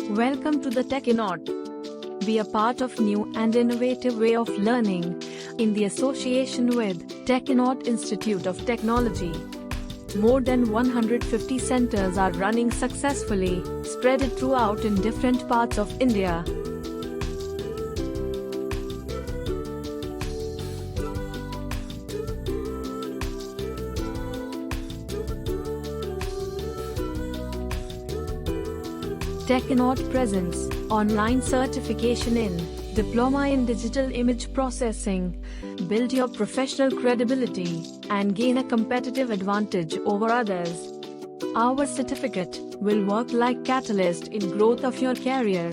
Welcome to the Techinaut. Be a part of new and innovative way of learning in the association with Techinaut Institute of Technology. More than 150 centers are running successfully, spread it throughout in different parts of India. Techinaut presents online certification in Diploma in Digital Image Processing. Build your professional credibility and gain a competitive advantage over others. Our certificate will work like catalyst in growth of your career.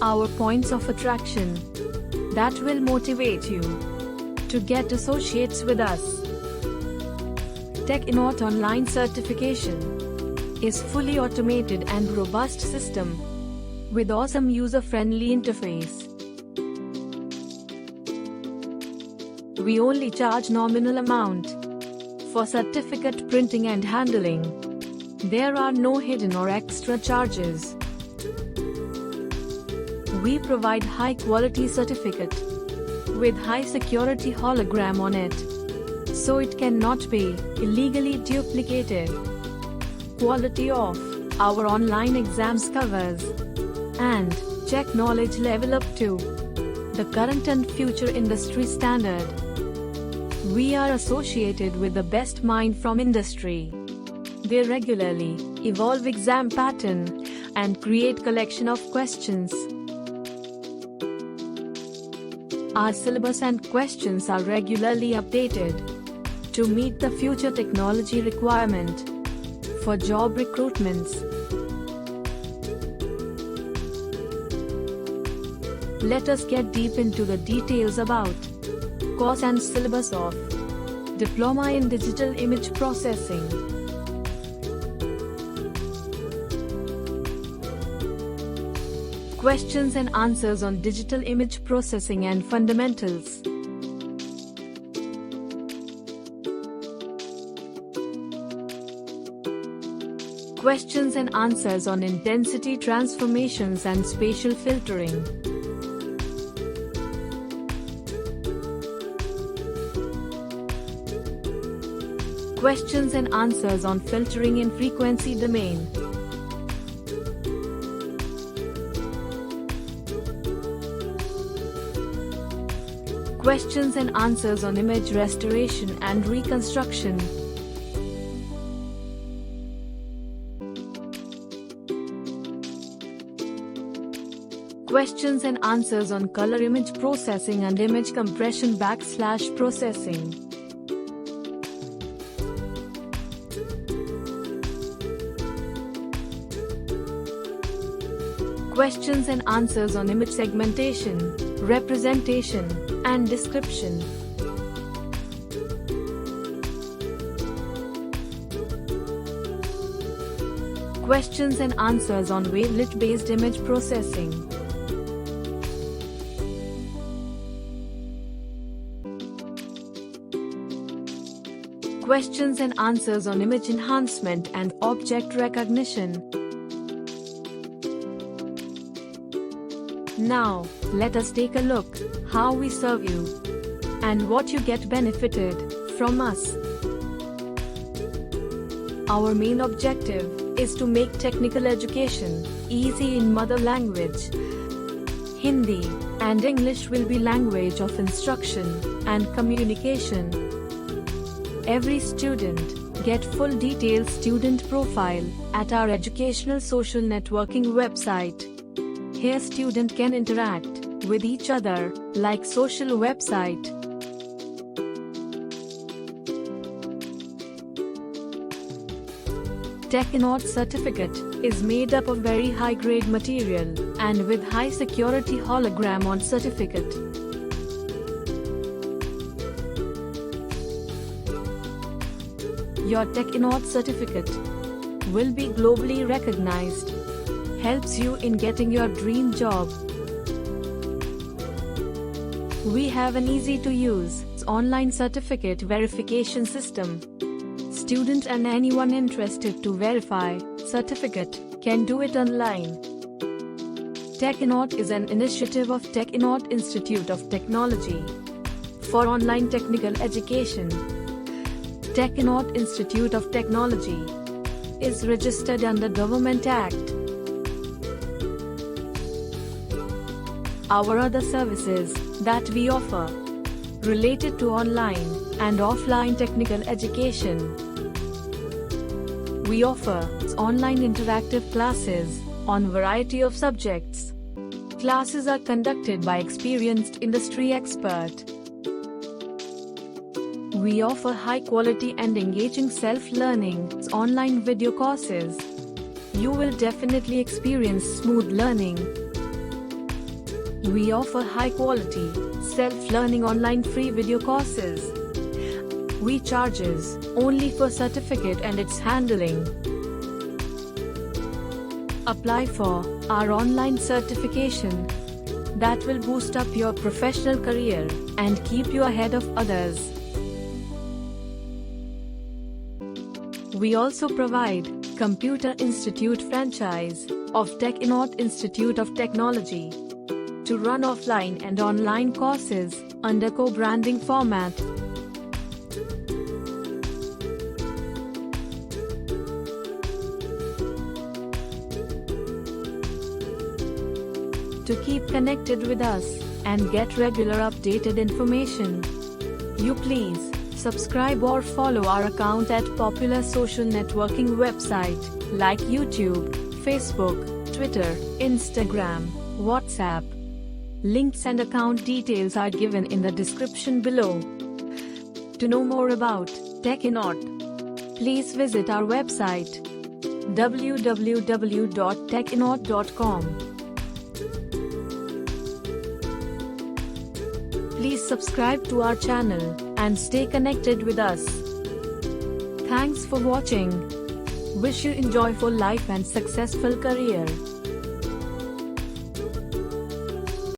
Our points of attraction that will motivate you to get associates with us. Techinaut Online Certification is fully automated and robust system with awesome user-friendly interface. We only charge nominal amount for certificate printing and handling. There are no hidden or extra charges. We provide high-quality certificate with high-security hologram on it, so it cannot be illegally duplicated. Quality of our online exams covers and check knowledge level up to the current and future industry standard. We are associated with the best mind from industry. They regularly evolve exam pattern and create collection of questions. Our syllabus and questions are regularly updated to meet the future technology requirement for job recruitments. Let us get deep into the details about course and syllabus of Diploma in Digital Image Processing. Questions and answers on digital image processing and fundamentals. Questions and answers on intensity transformations and spatial filtering. Questions and answers on filtering in frequency domain. Questions and answers on image restoration and reconstruction. Questions and answers on color image processing and image compression / processing. Questions and answers on image segmentation, representation, and description. Questions and answers on wavelet-based image processing. Questions and answers on image enhancement and object recognition. Now, let us take a look how we serve you and what you get benefited from us. Our main objective is to make technical education easy in mother language. Hindi and English will be language of instruction and communication. Every student get full detailed student profile at our educational social networking website. Here student can interact with each other like social website. Techinaut certificate is made up of very high-grade material and with high security hologram on certificate. Your Techinaut certificate will be globally recognized, helps you in getting your dream job. We have an easy-to-use online certificate verification system. Student and anyone interested to verify certificate can do it online. TechNaut is an initiative of TechNaut Institute of Technology for online technical education. TechNaut Institute of Technology is registered under Government Act. Our other services that we offer related to online and offline technical education. We offer online interactive classes on variety of subjects. Classes are conducted by experienced industry expert. We offer high quality and engaging self-learning online video courses. You will definitely experience smooth learning. We offer high-quality, self-learning online free video courses. We charges only for certificate and its handling. Apply for our online certification that will boost up your professional career and keep you ahead of others. We also provide Computer Institute franchise of TechNaut Institute of Technology to run offline and online courses under co-branding format. To keep connected with us and get regular updated information, you please subscribe or follow our account at popular social networking website like YouTube, Facebook, Twitter, Instagram, WhatsApp. Links and account details are given in the description below. To know more about TechNaut, please visit our website www.technaut.com. Please subscribe to our channel and stay connected with us. Thanks for watching. Wish you enjoyable life and successful career.